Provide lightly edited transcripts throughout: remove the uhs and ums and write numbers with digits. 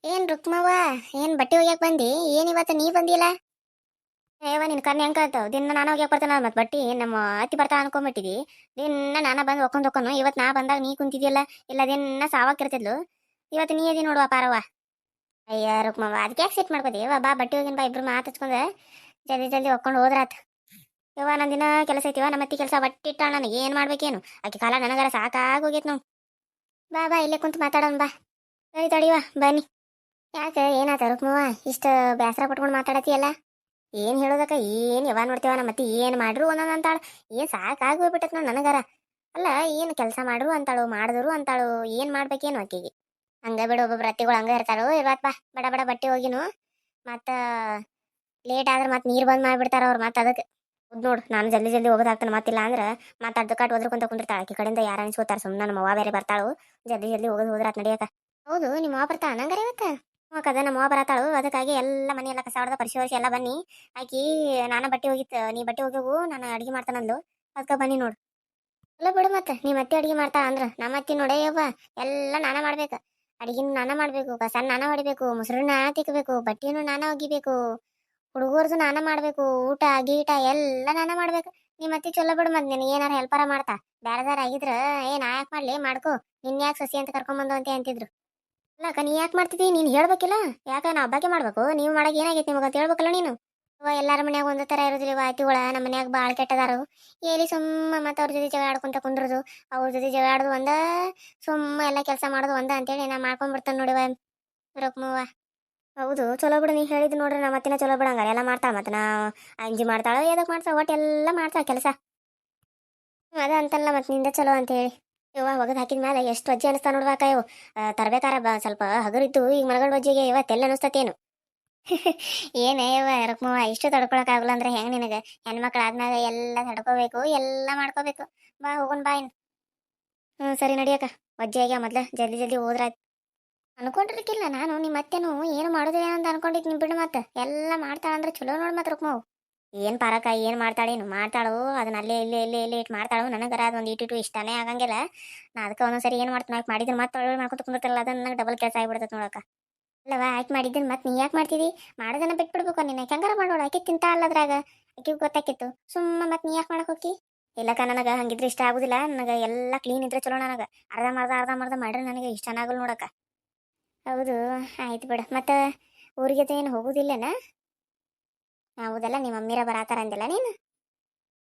ಏನ್ ರುಕ್ಮವ್ವ? ಏನ್ ಬಟ್ಟೆ ಒಗ್ಯಾಕ್ ಬಂದಿ? ಏನ್ ಇವತ್ತು ನೀ ಬಂದಿಲ್ಲ? ಏವ ನಿನ್ ಕಣ್ಣು ಹೆಂಗ್ ಕಾಣ್ತಾವ್? ದಿನ ನಾನು ಒಗ್ಯಾಕ್ ಬರ್ತಾನ ಮತ್ ಬಟ್ಟಿ ನಮ್ಮ ಅತ್ತಿ ಬರ್ತಾ ಅನ್ಕೊಂಬಿಟ್ಟಿದಿ. ದಿನ ನಾನ ಬಂದು ಒಕ್ಕೊಂಡ್ ಇವತ್ ನಾ ಬಂದಾಗ ನೀ ಕುಂತಿದ್ಯಲ್ಲ. ಇಲ್ಲ ದಿನ ಸಾವಾಕಿರ್ತಿದ್ಲು. ಇವತ್ತು ನೀ ಅದಿ ನೋಡುವ ಪಾರವ್ವ. ಅಯ್ಯ ರುಕ್ಮವ್ವ, ಅದಕ್ಕೆ ಯಾಕೆ ಸಿಟ್ ಮಾಡ್ಕೋತಿ? ಬಾ ಬಟ್ಟೆ ಹೋಗಿನ್ ಬಾ, ಇಬ್ರು ಮಾತ್ ಹಚ್ಕೊಂಡ ಜಲ್ದಿ ಜಲ್ದಿ ಒಕ್ಕೊಂಡು ಹೋದ್ರಾತ್. ಯವ್ವ ನನ್ ದಿನ ಕೆಲಸ ಐತಿವ, ನಮ್ಮ ಅತ್ತಿ ಕೆಲಸ ಬಟ್ಟಿ ಇಟ್ಟಾಳ. ನನಗೆ ಏನ್ ಮಾಡ್ಬೇಕೇನು? ಆಕಿ ಕಾಲ ನನಗರ ಸಾಕಾಗ್ ಹೋಗೈತ್ ನಾವು. ಬಾ ಬಾ ಇಲ್ಲೇ ಕುಂತ ಮಾತಾಡೋಣ ಬಾ. ಸರಿ ತಡಿವ ಬನ್ನಿ. ಯಾಕೆ ಏನಾತ ರುಕ್ಮವ್ವ? ಇಷ್ಟ ಬೇಸರ ಪಟ್ಕೊಂಡು ಮಾತಾಡತಿಯಲ್ಲ? ಏನ್ ಹೇಳೋದಕ್ಕ? ಏನ್ ಯಾವ ನೋಡ್ತೇವ ಮತ್ತೆ ಏನ್ ಮಾಡ್ರು ಒಂದೊಂದ್ ಅಂತಾಳ. ಏನ್ ಸಾಕಾಗಿ ಹೋಗ್ಬಿಟ್ಟತ್ ನೋಡ್ ನನಗರ. ಅಲ್ಲ, ಏನ್ ಕೆಲಸ ಮಾಡ್ರು ಅಂತಾಳು, ಮಾಡಿದ್ರು ಅಂತಾಳು. ಏನ್ ಮಾಡ್ಬೇಕೇನು ಆಕಿಗೆ? ಹಂಗ ಬಿಡು, ಒಬ್ಬೊಬ್ರು ಅತ್ತಿಗಳು ಹಂಗ ಇರ್ತಾರೋ. ಇವತ್ ಬಾ ಬಡ ಬಡ ಬಟ್ಟೆ ಹೋಗಿನು. ಮತ್ತ ಲೇಟ್ ಆದ್ರೆ ಮತ್ ನೀರ್ ಬಂದ್ ಮಾಡ್ಬಿಡ್ತಾರ ಅವ್ರು. ಮತ್ ಅದಕ್ಕೆ ನೋಡು, ನಾನು ಜಲ್ದಿ ಜಲ್ದಿ ಹೋಗೋದಾಗ್ತಾನೆ. ಮತ್ತಿಲ್ಲ ಅಂದ್ರೆ ಮತ್ ಅರ್ಧ ಕಾಟ್ ಒದ್ರಕೊಂತ ಕುಂದಿರ್ತಾಳ. ಆಕಿ ಕಡೆಯಿಂದ ಯಾರ ಅನ್ಸ್ಕೋತಾರ. ಸುಮ್ಮನೆ ನಮ್ಮ ಅವ್ವ ಬೇರೆ ಬರ್ತಾಳು. ಜಲ್ದಿ ಜಲ್ದಿ ಹೋದ್ರಾತ್ ನಡಿಯಕ. ಹೌದು, ನಿಮ್ಮ ಅವ್ವ ಬರ್ತಾಳ ನಂಗಾರ ಇವತ್ತ? ಕದ ನಮ್ಮ ಅವ್ವ ಬರತಾಳು. ಅದಕ್ಕಾಗಿ ಎಲ್ಲ ಮನೆ ಎಲ್ಲ ಕಸ ಹೊಡೆದ ಪರಿಶೋಧಿಸಿ ಎಲ್ಲ ಬನ್ನಿ. ಆಕಿ ನಾನ ಬಟ್ಟೆ ಹೋಗಿತ್ತು, ನೀ ಬಟ್ಟೆ ಹೋಗವು ನಾನು ಅಡಿಗೆ ಮಾಡ್ತಾನಂದ್ಲು. ಅದಕ್ಕೆ ಬನ್ನಿ ನೋಡು. ಅಲ್ಲ ಬಿಡು, ಮತ್ತೆ ನೀ ಮತ್ತೆ ಅಡಿಗೆ ಮಾಡ್ತಾ ಅಂದ್ರ ನಮ್ಮ ಅತ್ತಿ ನೋಡೇಯವ್ವ. ಎಲ್ಲ ನಾನ ಮಾಡ್ಬೇಕು. ಅಡಿಗೆನು ನಾನ ಮಾಡ್ಬೇಕು, ಕಸನ ನಾನ ಹೊಡಿಬೇಕು, ಮೊಸರನ್ನ ತಿಕ್ಕಬೇಕು, ಬಟ್ಟೆನು ನಾನ ಒಗಿಬೇಕು, ಹುಡುಗರ್ದು ನಾನ ಮಾಡ್ಬೇಕು, ಊಟ ಗೀಟ ಎಲ್ಲ ನಾನ ಮಾಡ್ಬೇಕು. ನಿಮ್ಮ ಅತ್ತಿ ಚೊಲೋ ಬಿಡು. ಮತ್ತೆ ನಿನ್ ಏನಾರ ಹೆಲ್ಪಾರ ಮಾಡ್ತಾ. ಬ್ಯಾರದಾರ ಆಗಿದ್ರ ನಾ ಯಾಕೆ ಮಾಡ್ಲಿ, ಮಾಡ್ಕೋ. ನಿನ್ ಯಾಕೆ ಸಸಿ ಅಂತ ಕರ್ಕೊಂಬಂದು ಅಂತ ಅಂತಿದ್ರು. ಅಲ್ಲಕ್ಕ, ನೀ ಯಾಕೆ ಮಾಡ್ತಿದ್ದಿ? ನೀನು ಹೇಳ್ಬೇಕಿಲ್ಲ. ಯಾಕ ನಾ ಹಬ್ಬಕ್ಕೆ ಮಾಡ್ಬೇಕು? ನೀವು ಮಾಡಕ್ ಏನಾಗೈತಿ ನಿಮಗಂತ ಹೇಳ್ಬೇಕಲ್ಲ ನೀನು. ಎಲ್ಲಾರ ಮನ್ಯಾಗ ಒಂದೇ ತರ ಇರೋದಿಲ್ಲ ಆಯ್ತಿಗಳ. ನಮ್ಮ ಮನ್ಯಾಗ ಬಾಳ್ ಕೆಟ್ಟದಾರು. ಎಲ್ಲಿ ಸುಮ್ಮ ಮತ್ತೆ ಅವ್ರ ಜೊತೆ ಜಗಳ ಆಡ್ಕೊಂತ ಕುಂದ್ರದು, ಅವ್ರ ಜೊತೆ ಜಗಳ ಆಡೋದು ಒಂದ, ಸುಮ್ಮ ಎಲ್ಲ ಕೆಲಸ ಮಾಡೋದು ಒಂದ ಅಂತೇಳಿ ನಾ ಮಾಡ್ಕೊಂಡ್ಬಿಡ್ತಾನೆ ನೋಡಿವ ರುಕ್ಮವ್ವ. ಹೌದು, ಚಲೋ ಬಿಡು. ನೀ ಹೇಳಿದ್ ನೋಡ್ರಿ ನಮ್ಮ ಮತ್ತಿನ ಚಲೋ ಬಿಡಂಗಾರ ಎಲ್ಲ ಮಾಡ್ತಾಳ. ಮತ್ತೆ ನಾ ಅಂಜಿ ಮಾಡ್ತಾಳ, ಎದಕ್ ಮಾಡ್ತಾಳ, ಒಟ್ಟು ಎಲ್ಲ ಮಾಡ್ತಾಳ ಕೆಲಸ. ಅದ ಅಂತಲ್ಲ ಮತ್ತೆ ನಿಂದ ಚಲೋ ಅಂತ ಹೇಳಿ. ಇವ ಒಗದ್ ಹಾಕಿದ ಮೇಲೆ ಎಷ್ಟು ಅಜ್ಜಿ ಅನಿಸ್ತಾ ನೋಡ್ವಾಕ ಇವು. ತರಬೇಕಾರ ಸ್ವಲ್ಪ ಹಗರಿದ್ದು ಈಗ ಮರಗಳ ಬಜ್ಜಿಗೆ ಇವತ್ತೆಲ್ಲ ಅನಿಸ್ತತೇನು? ಏನೇ ಇವ ರುಕ್ಮವ್ವ, ಇಷ್ಟು ತಡ್ಕೊಳಕ್ ಆಗಲ್ಲ ಅಂದ್ರೆ ಹೆಂಗ್ ನಿನಗ? ಹೆಣ್ಮಕ್ಳು ಆದ್ಮ್ಯಾಗ ಎಲ್ಲ ತಡ್ಕೋಬೇಕು, ಎಲ್ಲ ಮಾಡ್ಕೋಬೇಕು. ಬಾ ಹೋಗೋಣ ಬಾ ಇನ್. ಸರಿ ನಡಿಯಕ್ಕ. ವಜ್ಜೆ ಆಗ್ಯ ಮೊದ್ಲ ಜಲ್ದಿ ಜಲ್ದಿ ಹೋದ್ರಾಯ್ತು. ಅನ್ಕೊಂಡಿರ್ಕಿಲ್ಲ ನಾನು ನಿಮ್ಮ ಅತ್ತೆನು ಏನು ಮಾಡೋದಿಲ್ಲ ಅಂತ ಅನ್ಕೊಂಡಿದ್ ನಿಮ್ ಬಿಡು. ಮತ್ತೆ ಎಲ್ಲ ಮಾಡ್ತಾಳ ಅಂದ್ರೆ ಚಲೋ ನೋಡ್ ಮತ್ ರುಕ್ಮವ್. ಏನ್ ಪಾರಕ ಏನ್ ಮಾಡ್ತಾಳೇನು? ಮಾಡ್ತಾಳು ಅದನ್ನ ಅಲ್ಲೇ ಇಲ್ಲೇ ಇಟ್ಟು ಮಾಡ್ತಾಳು. ನನಗರ ಅದು ಒಂದು ಇಟ್ಟಿಟ್ಟು ಇಷ್ಟನೇ ಆಗಂಗಿಲ್ಲ. ನಾ ಅದಕ್ಕೆ ಒಂದೊಂದ್ಸರಿ ಏನ್ ಮಾಡ್ತಾನೆ ಮಾಡಿದ್ರೆ ಮತ್ತೆ ಒಳ್ಳೆ ಮಾಡ್ಕೊತ ಕುಂದಿರ್ತಾರಲ್ಲ, ಅದನ್ನ ನನಗೆ ಡಬಲ್ ಕೆಲಸ ಆಗ್ಬಿಡ್ತೈತೆ ನೋಡಕ್ಕ. ಅಲ್ಲವಾ ಆಯ್ತು ಮಾಡಿದ್ದೀನಿ, ಮತ್ತೆ ನೀ ಯಾಕೆ ಮಾಡ್ತಿದಿ? ಮಾಡೋದನ್ನ ಬಿಟ್ಬಿಡ್ಬೇಕು. ನಿನ್ನ ಹೆಂಗಾರ ಮಾಡೋಳು. ಆಕೆ ತಿಂತಾ ಅಲ್ಲದ್ರಾಗ ಆಕೆಗೆ ಗೊತ್ತಾಕಿತ್ತು. ಸುಮ್ಮ ಮತ್ತೆ ನೀ ಯಾಕೆ ಮಾಡಕ್ ಹೋಗಿ? ಇಲ್ಲಕ್ಕ, ನನಗೆ ಹಂಗಿದ್ರೆ ಇಷ್ಟ ಆಗುದಿಲ್ಲ. ನನಗೆ ಎಲ್ಲ ಕ್ಲೀನ್ ಇದ್ರೆ ಚಲೋ. ನನಗೆ ಅರ್ಧ ಮಾಡ್ರೆ ನನಗೆ ಇಷ್ಟ ಆಗಲ್ಲ ನೋಡಕ್ಕ. ಹೌದು, ಆಯ್ತು ಬಿಡು. ಮತ್ತೆ ಊರಿಗೆ ಏನು ಹೋಗುದಿಲ್ಲನ? ಹೌದಲ್ಲ, ನಿಮ್ಮ ಮಮ್ಮಿರ ಬರಾತಾರ ಅಂದಿಲ್ಲ ನೀನು?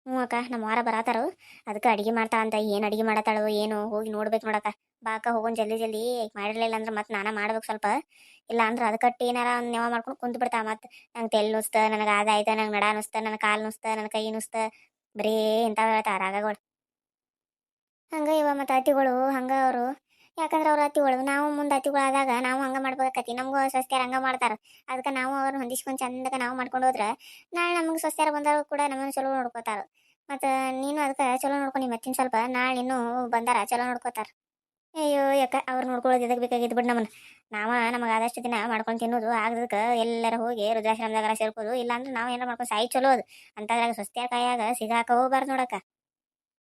ಹ್ಞೂ ಅಕ್ಕ, ನಮ್ಮ ವಾರ ಬರಾತಾರು. ಅದಕ್ಕೆ ಅಡಿಗೆ ಮಾಡ್ತಾ ಅಂತ. ಏನು ಅಡಿಗೆ ಮಾಡತ್ತಾಳು ಏನು ಹೋಗಿ ನೋಡ್ಬೇಕು ನೋಡಕ್ಕ. ಬಾಕ ಹೋಗೋಣ ಜಲ್ದಿ ಜಲ್ದಿ. ಮಾಡಿರ್ಲಿಲ್ಲ ಅಂದ್ರೆ ಮತ್ತೆ ನಾನ ಮಾಡ್ಬೇಕು ಸ್ವಲ್ಪ. ಇಲ್ಲ ಅಂದ್ರೆ ಅದಕ್ಕಟ್ಟು ಏನಾರ ನೆವ ಮಾಡ್ಕೊಂಡು ಕುಂತು ಬಿಡ್ತಾ. ಮತ್ತೆ ನಂಗೆ ತೆಲ್ ನುಸ್ತ, ನನಗೆ ಆಯ್ತ, ನಂಗೆ ನಡ ನುಸ್ತ, ನನ್ನ ಕಾಲು ನುಸ್ತ, ನನ್ನ ಕೈ ನುಸ್ತ, ಬರೀ ಇಂಥವು ಹೇಳ್ತಾ ರಾಗಗಳು. ಹಂಗ ಇವ ಮತ್ತೆ ಅತಿಗಳು ಹಂಗ ಅವರು. ಯಾಕಂದ್ರೆ ಅವ್ರ ಅತಿಗಳು ನಾವು ಮುಂದೆ ಅತಿಗಳು ಆದಾಗ ನಾವು ಹಂಗ ಮಾಡ್ಬೇಕತಿ. ನಮಗೂ ಸ್ವಸ್ಥ್ಯಾರ ಹಂಗ ಮಾಡ್ತಾರ. ಅದಕ್ಕೆ ನಾವು ಅವ್ರನ್ನ ಹೊಂದಿಸ್ಕೊಂಡು ಚಂದಕ ನಾವು ಮಾಡ್ಕೊಂಡು ಹೋದ್ರೆ ನಾಳೆ ನಮ್ಗೆ ಸ್ವಸ್ಥ್ಯಾರ ಬಂದಾಗ ಕೂಡ ನಮ್ಮನ್ನು ಚಲೋ ನೋಡ್ಕೋತಾರ. ಮತ್ತು ನೀನು ಅದಕ್ಕೆ ಚಲೋ ನೋಡ್ಕೊಂಡು ಮತ್ತಿನ ಸ್ವಲ್ಪ ನಾಳೆ ಇನ್ನೂ ಬಂದಾರ ಚಲೋ ನೋಡ್ಕೋತಾರ. ಅಯ್ಯೋ ಯಾಕ ಅವ್ರು ನೋಡ್ಕೊಳ್ಳೋದು ಎದಕ್ಕೆ ಬೇಕಾಗಿದ್ದು ಬಿಡು ನಮ್ಮನ್ನು. ನಮಗೆ ಆದಷ್ಟು ದಿನ ಮಾಡ್ಕೊಂಡು ತಿನ್ನೋದು ಆಗದಕ್ಕೆ ಎಲ್ಲರ ಹೋಗಿ ವೃದ್ಧಾಶ್ರಮದಾಗ ಸೇರ್ಕೋದು. ಇಲ್ಲಾಂದ್ರೆ ನಾವು ಏನಾರ ಮಾಡ್ಕೊಂಡು ಸಾಯಿ ಚಲೋ ಅದು. ಅಂತಾದ್ರಾಗ ಸ್ವಸ್ಥ್ಯಾರ ಕೈಯಾಗ ಸಿಗಾಕ ಹೋಗ್ಬಾರ್ದು ನೋಡಕ್ಕ.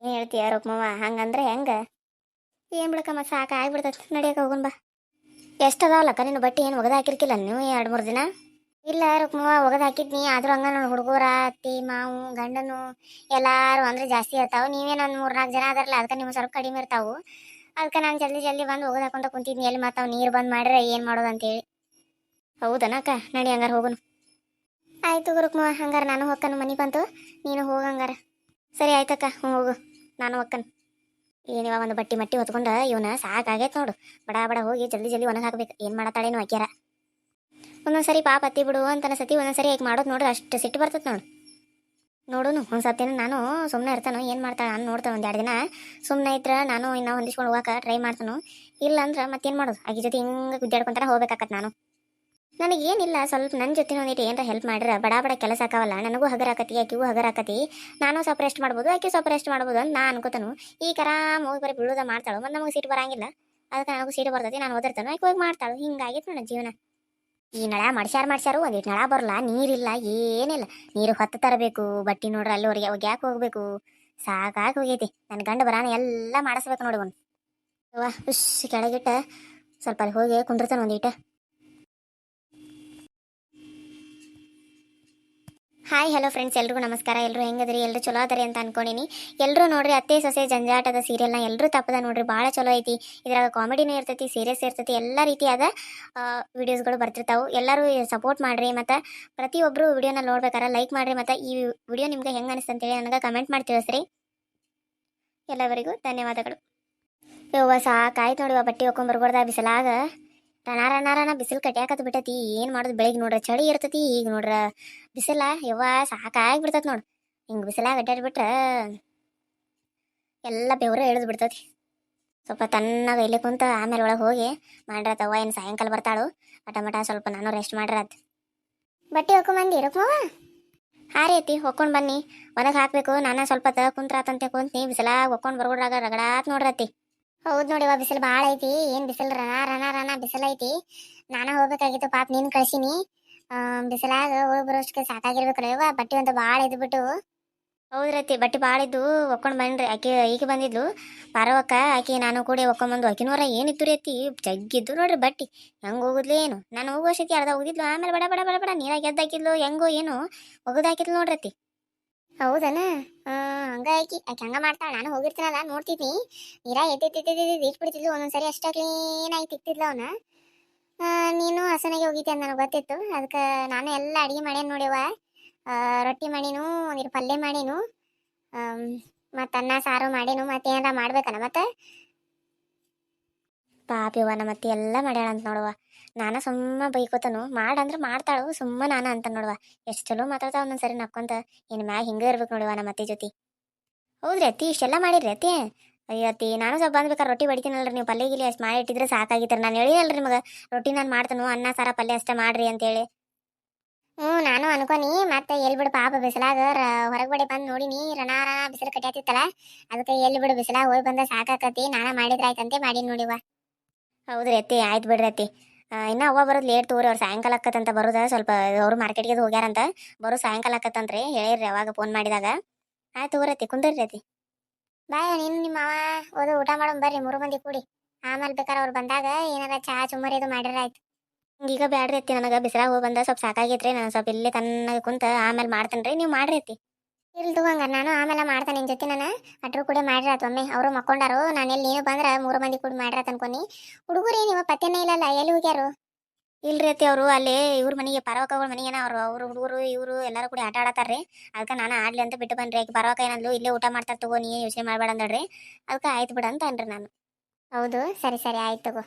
ಏನ್ ಹೇಳ್ತೀಯ ರುಕ್ಮವ್ವ? ಹಂಗಂದ್ರೆ ಹೆಂಗ? ಏನ್ ಬಿಡಕ್ಕ, ಮತ್ತೆ ಸಾಕ ಆಗ್ಬಿಡ್ತೈತಿ. ನಡಿಯಕ ಹೋಗೋಣ ಬಾ. ಎಷ್ಟು ಅದಾವಲ್ಲಕ್ಕ ನಿನ್ನ ಬಟ್ಟೆ? ಏನು ಒಗದ ಹಾಕಿರ್ಕಿಲ್ಲ ನೀವು 2-3 ದಿನ? ಇಲ್ಲ ರುಕ್ಮವ್ವ, ಒಗದ ಹಾಕಿದ್ನಿ. ಆದ್ರೂ ಹಂಗ ನನ್ನ ಹುಡುಗರ ಅತ್ತಿ ಮಾವು ಗಂಡನು ಎಲ್ಲಾರು ಅಂದ್ರೆ ಜಾಸ್ತಿ ಇರ್ತಾವ. ನೀವೇನು ಒಂದು 3-4 ಜನ ಅದಾರಲ್ಲ, ಅದಕ್ಕೆ ನಿಮ್ಗೆ ಸ್ವಲ್ಪ ಕಡಿಮೆ ಇರ್ತಾವು. ಅದಕ್ಕೆ ನಾನು ಜಲ್ದಿ ಜಲ್ದಿ ಬಂದು ಒಗದ ಹಾಕೊಂತ ಕುಂತಿದ್ನಿ. ಎಲ್ಲಿ ಮತ್ತೆ ನೀರು ಬಂದ್ ಮಾಡ್ರೆ ಏನು ಮಾಡೋದು ಅಂತೇಳಿ. ಹೌದನಕ್ಕ? ನಡಿ ಹಂಗಾರ ಹೋಗೋಣ. ಆಯ್ತು ರುಕ್ಮವ್ವ, ಹಂಗಾರ ನಾನು ಹೊಕ್ಕನು. ಮನೆ ಬಂತು, ನೀನು ಹೋಗಂಗಾರ. ಸರಿ ಆಯ್ತಕ್ಕ, ಹೋಗು. ನಾನು ಹೊಕ್ಕನ್. ಏನಿವ ಒಂದು ಬಟ್ಟಿ ಮಟ್ಟಿ ಹೊತ್ಕೊಂಡು ಇವನ ಸಾಕಾಗೈತೆ ನೋಡು. ಬಡ ಬಡ ಹೋಗಿ ಜಲ್ದಿ ಜಲ್ದಿ ಒಣಗಿ ಹಾಕ್ಬೇಕು. ಏನು ಮಾಡತ್ತಾಳೇನು ಹಾಕ್ಯಾರ. ಒಂದೊಂದ್ಸರಿ ಪಾಪ ಹತ್ತಿ ಬಿಡು ಅಂತ ಅನ್ಸತಿ. ಒಂದೊಂದ್ಸರಿ ಹೇಗೆ ಮಾಡೋದು ನೋಡ್ರಿ, ಅಷ್ಟು ಸಿಟ್ಟು ಬರ್ತದೆ ನೋಡು. ನೋಡುನು ಒಂದು ಸ್ವಲ್ಪ ದಿನ ನಾನು ಸುಮ್ಮನೆ ಇರ್ತಾನು. ಏನು ಮಾಡ್ತಾಳೆ ನಾನು ನೋಡ್ತಾನೆ. 1-2 ದಿನ ಸುಮ್ಮನೆ ಇದ್ರೆ ನಾನು ಇನ್ನು ಹೊಂದಿಸ್ಕೊಂಡು ಹೋಗಕ್ಕೆ ಟ್ರೈ ಮಾಡ್ತಾನು. ಇಲ್ಲ ಅಂದ್ರೆ ಮತ್ತೇನು ಮಾಡೋದು? ಆಗಿ ಜೊತೆ ಹಿಂಗೆ ಗುದ್ದಾಡ್ಕೊಂತಾರೆ ಹೋಗ್ಬೇಕಾಕತ್ ನಾನು. ನನಗೇನಿಲ್ಲ, ಸ್ವಲ್ಪ ನನ್ನ ಜೊತೆ ಒಂದಿಟ್ಟು ಏನಾರ ಹೆಲ್ಪ್ ಮಾಡ್ರೆ ಬಡ ಬಡ ಕೆಲಸ ಆಕಾವಲ್ಲ. ನನಗೂ ಹಗರಾಕತಿ, ಆಕಿಗೂ ಹಗರಾಕತಿ. ನಾನು ಸ್ವಲ್ಪ ರೆಸ್ಟ್ ಮಾಡ್ಬೋದು, ಆಕೆ ಸ್ವಲ್ಪ ರೆಸ್ಟ್ ಮಾಡ್ಬೋದು ಅಂತ ನಾನು ಅನ್ಕೋತಾನು. ಈ ಕರಾಮ್ ಹೋಗಿ ಬರೀ ಬೀಳೋದ ಮಾಡ್ತಾಳು. ಮತ್ತು ನಮಗೆ ಸೀಟ್ ಬರಂಗಿಲ್ಲ. ಅದಕ್ಕೆ ನನಗೂ ಸೀಟ್ ಬರ್ತೈತಿ, ನಾನು ಓದಿರ್ತಾನು, ಆಕೆ ಹೋಗಿ ಮಾಡ್ತಾಳು. ಹಿಂಗಾಗಿತ್ತು ನನ್ನ ಜೀವನ. ಈ ನಳ ಮಾಡ್ಸ್ಯಾರು ಒಂದಿಟ್ಟು ನಳ ಬರಲ್ಲ, ನೀರಿಲ್ಲ, ಏನಿಲ್ಲ. ನೀರು ಹೊತ್ತು ತರಬೇಕು, ಬಟ್ಟೆ ನೋಡ್ರಿ ಅಲ್ಲಿವರೆಗೆ ಒಗ್ಯಾಕೆ ಹೋಗ್ಬೇಕು. ಸಾಕಾಗಿ ಹೋಗೈತಿ. ನನ್ನ ಗಂಡ ಬರಾನ ಎಲ್ಲ ಮಾಡಿಸ್ಬೇಕು ನೋಡಿ ಅವ್ನು. ವಾ ಹುಷ್ ಕೆಳಗಿಟ್ಟ ಸ್ವಲ್ಪ ಅಲ್ಲಿ ಹೋಗಿ ಕುಂದಿರ್ತಾನೆ ಒಂದಿಟ. ಹಾಯ್ ಹಲೋ ಫ್ರೆಂಡ್ಸ್, ಎಲ್ರಿಗೂ ನಮಸ್ಕಾರ. ಎಲ್ಲರೂ ಹೆಂಗದ್ರಿ? ಎಲ್ಲರೂ ಚಲೋ ಅದರಿ ಅಂತ ಅನ್ಕೊಂಡಿನಿ. ಎಲ್ಲರೂ ನೋಡ್ರಿ ಅತ್ತೆ ಸೊಸೆ ಜಂಜಾಟದ ಸೀರಿಯಲ್ನ ಎಲ್ಲರೂ ತಪ್ಪದ ನೋಡ್ರಿ. ಭಾಳ ಚಲೋ ಐತಿ. ಇದ್ರಾಗ ಕಾಮಿಡಿನೂ ಇರ್ತೈತಿ, ಸೀರಿಯಸ್ ಇರ್ತೈತಿ, ಎಲ್ಲ ರೀತಿಯಾದ ವಿಡಿಯೋಸ್ಗಳು ಬರ್ತಿರ್ತಾವೆ. ಎಲ್ಲರೂ ಸಪೋರ್ಟ್ ಮಾಡ್ರಿ. ಮತ್ತು ಪ್ರತಿಯೊಬ್ಬರು ವಿಡಿಯೋನ ನೋಡ್ಬೇಕಾರೆ ಲೈಕ್ ಮಾಡ್ರಿ. ಮತ್ತು ಈ ವಿಡಿಯೋ ನಿಮ್ಗೆ ಹೆಂಗೆ ಅನಿಸ್ತು ಅಂತೇಳಿ ನನಗೆ ಕಮೆಂಟ್ ಮಾಡಿ ತಿಳಿಸ್ರಿ. ಎಲ್ಲವರಿಗೂ ಧನ್ಯವಾದಗಳು. ಯವ್ವ ಸಾಕಾಯ್ತು ನೋಡಿವ, ಬಟ್ಟೆ ಹೊಕ್ಕೊಂಬರ್ಗೊಡ್ದ ಬಿಸಿಲಾಗ ರಣ ಬಿಸಿಲು ಕಟ್ಯಾಕತ್ ಬಿಟ್ಟತಿ. ಏನು ಮಾಡೋದು? ಬೆಳಿಗ್ಗೆ ನೋಡ್ರಿ ಚಳಿ ಇರ್ತೈತಿ, ಈಗ ನೋಡ್ರ ಬಿಸಿಲ ಯವ್ವ ಸಾಕಾಗಿ ಬಿಡ್ತೈತಿ ನೋಡು. ಹಿಂಗೆ ಬಿಸಿಲಾಗ ಅಡ್ಡಾಡ್ಬಿಟ್ರೆ ಎಲ್ಲ ಬೆವ್ರ ಇಳಿದು ಬಿಡ್ತೈತಿ. ಸ್ವಲ್ಪ ತಣ್ಣಗ ಇಲ್ಲಿ ಕುಂತ ಆಮೇಲೆ ಒಳಗೆ ಹೋಗಿ ಮಾಡ್ರತ್ತವ್ವ. ಏನು ಸಾಯಂಕಾಲ ಬರ್ತಾಳು ಮಟ ಸ್ವಲ್ಪ ನಾನು ರೆಸ್ಟ್ ಮಾಡ್ರತ್. ಬಟ್ಟೆ ಹೊಕ್ಕೊಂಬಂದಿ ರೊಕ್ಕವ? ಹಾಂ ರೀ ಐತಿ, ಹೊಕ್ಕೊಂಡು ಬನ್ನಿ. ಒಳಗೆ ಹಾಕಬೇಕು. ನಾನು ಸ್ವಲ್ಪ ಕುಂತ್ರಾತಂತೆ ಕುಂತ್ನಿ. ಬಿಸಿಲಾಗ ಹೊಕ್ಕೊಂಡು ಬರ್ಗೊಡ್ರಾಗ ರಗಡಾತ್ ನೋಡ್ರತ್ತಿ. ಹೌದು ನೋಡಿವ, ಬಿಸಿಲು ಭಾಳ ಐತಿ. ಏನು ಬಿಸಿಲು ರಣ ಬಿಸಿಲು ಐತಿ. ನಾನು ಹೋಗ್ಬೇಕಾಗಿತ್ತು, ಪಾಪ ನೀನು ಕಳ್ಸಿನಿ. ಬಿಸಿಲಾಗ ಹೋಗಿ ಬರೋಷ್ಟಕ್ಕೆ ಸಾಕಾಗಿರ್ಬೇಕಲ್ಲ. ಬಟ್ಟೆ ಅಂತ ಭಾಳ ಇದ್ಬಿಟ್ಟು. ಹೌದ್ರತಿ, ಬಟ್ಟೆ ಭಾಳ ಇದ್ದು ಒಕ್ಕೊಂಡು ಬನ್ರಿ. ಈಕೆ ಬಂದಿದ್ಲು ಪಾರವಕ್ಕ, ಆಕೆ ನಾನು ಕೂಡ ಒಕ್ಕೊಂಬಂದು. ಆಕಿನೂರ ಏನಿತ್ತು ರೀ ಅತ್ತಿ, ಜಗ್ಗಿದ್ದು ನೋಡ್ರಿ ಬಟ್ಟೆ. ಹೆಂಗೆ ಹೋಗುದ್ಲು ಏನು? ನಾನು ಹೋಗುವಷ್ಟಕ್ಕೆ ಅರ್ಧ ಹೋಗಿದ್ಲು. ಆಮೇಲೆ ಬಡ ಬಡ ಬಡ ಬಡ ನೀರಾಗ ಎದ್ದಾಕಿದ್ಲು. ಹೆಂಗೋ ಏನು ಒಗದಾಕಿದ್ಲು ನೋಡ್ರತಿ. ಹೌದನ? ಹಂಗಾಗಿ ಆಕೆ ಹಂಗ ಮಾಡ್ತಾಳೆ. ನಾನು ಹೋಗಿರ್ತೀನಲ್ಲ ನೋಡ್ತಿದ್ನಿ. ನೀರಾಗ ಇಟ್ಬಿಡ್ತಿದ್ಲು. ಒಂದೊಂದ್ಸರಿ ಅಷ್ಟ ಕ್ಲೀನಾಗಿ ತಿಕ್ತಿದ್ಲು ಅವನ. ನೀನು ಹಸನಾಗಿ ಹೋಗಿದ್ದೆ ಅಂತ ನನಗೆ ಗೊತ್ತಿತ್ತು. ಅದಕ್ಕೆ ನಾನು ಎಲ್ಲ ಅಡುಗೆ ಮಾಡೇನು ನೋಡಿವ. ರೊಟ್ಟಿ ಮಾಡೀನು, ಒಂದಿರು ಪಲ್ಯ ಮಾಡೀನು, ಮತ್ತು ಅನ್ನ ಸಾರು ಮಾಡೀನು. ಮತ್ತೆ ಏನಾರ ಮಾಡ್ಬೇಕನ ಮತ್ತೆ ಪಾಪಿವ ಮತ್ತೆ ಎಲ್ಲ ಮಾಡ್ಯಾಳ ಅಂತ ನೋಡುವ. ನಾನು ಸುಮ್ಮ ಬೈಕೋತನು ಮಾಡಂದ್ರೆ ಮಾಡ್ತಾಳು, ಸುಮ್ಮ ನಾನು ಅಂತ ನೋಡುವ. ಎಷ್ಟು ಚಲೋ ಮಾತಾಡ್ತಾವ ಒಂದೊಂದ್ಸರಿ ನಕ್ಕೊಂತ. ಏನು ಮ್ಯಾಗ ಹಿಂಗೆ ಇರ್ಬೇಕು ನೋಡುವ ನಮ್ಮ ಅತ್ತೆ ಜೊತೆ. ಹೌದ್ರಿ ಅತ್ತಿ, ಇಷ್ಟೆಲ್ಲ ಮಾಡಿರಿ ಅತ್ತಿ? ಅಯ್ಯೋ ಅತ್ತಿ, ನಾನು ಸ್ವಲ್ಪ ಬಂದ್ಬೇಕಾರೆ ರೊಟ್ಟಿ ಬಡಿತೀನಲ್ರಿ. ನೀವು ಪಲ್ಯ ಗಿಲಿ ಅಷ್ಟು ಮಾಡಿ ಇಟ್ಟಿದ್ರೆ ಸಾಕಾಗಿತ್ತು. ನಾನು ಹೇಳಿನಲ್ರಿ ನಿಮಗೆ ರೊಟ್ಟಿ ನಾನು ಮಾಡ್ತಾನು, ಅನ್ನ ಸಾರ ಪಲ್ಯ ಅಷ್ಟೇ ಮಾಡ್ರಿ ಅಂತೇಳಿ. ನಾನು ಅನ್ಕೊನಿ. ಮತ್ತೆ ಎಲ್ಲಿ ಬಿಡು ಪಾಪ ಬಿಸಿಲಾಗ ಹೊರಗಡೆ ಬಂದು ನೋಡಿನಿ. ರಣ ಬಿಸಿಲು ಕಟ್ಯಾತಿತ್ತಲ್ಲ, ಅದಕ್ಕೆ ಎಲ್ಲಿ ಬಿಡು ಬಿಸಿಲಾಗ ಹೋಗಿ ಬಂದ ಸಾಕಾಕತಿ. ನಾನು ಮಾಡಿದ್ರೆ ಆಯ್ತಂತೆ ಮಾಡೀನಿ ನೋಡಿವ. ಹೌದ್ರಿ ಅತ್ತಿ, ಆಯ್ತು ಬಿಡ್ರಿ ಅತ್ತಿ. ಇನ್ನು ಅವ್ವ ಬರೋದು ಲೇಟ್ ತಗೋರಿ. ಅವ್ರು ಸಾಯಂಕಾಲ ಆಕತ್ತಂತ ಬರೋದ. ಸ್ವಲ್ಪ ಅವರು ಮಾರ್ಕೆಟ್ಗೆ ಹೋಗ್ಯಾರಂತ, ಬರೋ ಸಾಯಂಕಾಲ ಆಕತ್ತಂತ್ರಿ ಹೇಳಿರಿ ಅವಾಗ ಫೋನ್ ಮಾಡಿದಾಗ. ಆಯ್ತು ತಗೋರತ್ತಿ, ಕುಂದ್ರಿ ಅತ್ತಿ. ಬಾಯ್, ನೀನು ನಿಮ್ಮ ಮಾವ ಓದು ಊಟ ಮಾಡೋಣ ಬರ್ರಿ, 3 ಮಂದಿ ಕೂಡಿ. ಆಮೇಲೆ ಬೇಕಾರೆ ಅವ್ರು ಬಂದಾಗ ಏನಾರ ಚಾ ಚುಮ್ಮರಿ ಇದು ಮಾಡಿದ್ರೆ ಆಯ್ತು. ಈಗ ಬ್ಯಾಡ್ರಿ ಅತ್ತಿ, ನನಗೆ ಬಿಸಿಲಾಗ ಹೋಗಿ ಬಂದ ಸ್ವಲ್ಪ ಸಾಕಾಗೈತ್ರಿ. ನಾನು ಸ್ವಲ್ಪ ಇಲ್ಲೇ ತಣ್ಣಗೆ ಕುಂತ ಆಮೇಲೆ ಮಾಡ್ತೇನೆ ರೀ. ನೀವು ಮಾಡ್ರಿ ಅತ್ತಿ. ಇಲ್ಲಿ ತಗೋಂಗ ನಾನು ಆಮೇಲೆ ಮಾಡ್ತೇನೆ ನಿನ್ನ ಜೊತೆ. ನಾನು ಅಟ್ರು ಕೂಡ ಮಾಡ್ರಿ ಒಮ್ಮೆ. ಅವರು ಮಕ್ಕೊಂಡಾರು. ನಾನು ಎಲ್ಲಿ ನೀನು ಬಂದ್ರೆ 3 ಮಂದಿ ಕೂಡ ಮಾಡ್ರತ್ ಅನ್ಕೊನಿ. ಹುಡುಗರು ನೀವು ಪತ್ತೆನೇ ಇಲ್ಲಲ್ಲ, ಎಲ್ಲಿ ಹೋಗ್ಯಾರು? ಇಲ್ರಿ ಅತ್ತಿ, ಅವರು ಅಲ್ಲೇ ಇವ್ರ ಮನೆಗೆ ಪರವಕಗಳ ಮನೆಗೇನ ಅವ್ರ ಹುಡುಗರು ಇವರು ಎಲ್ಲರೂ ಕೂಡ ಆಟ ಆಡತ್ತಾರ್ರಿ. ಅದಕ್ಕೆ ನಾನು ಆಡ್ಲಿ ಅಂತ ಬಿಟ್ಟು ಬನ್ರಿ. ಆಕೆ ಪರವಕ ಏನಂದ್ಲು, ಇಲ್ಲೇ ಊಟ ಮಾಡ್ತಾರೆ ತಗೋ, ನೀ ಯೋಚನೆ ಮಾಡ್ಬೇಡ ಅಂದಳ್ರಿ. ಅದಕ್ಕೆ ಆಯ್ತು ಬಿಡ ಅಂತ ಅನ್ರಿ ನಾನು. ಹೌದು, ಸರಿ ಆಯ್ತು ತಗೋ.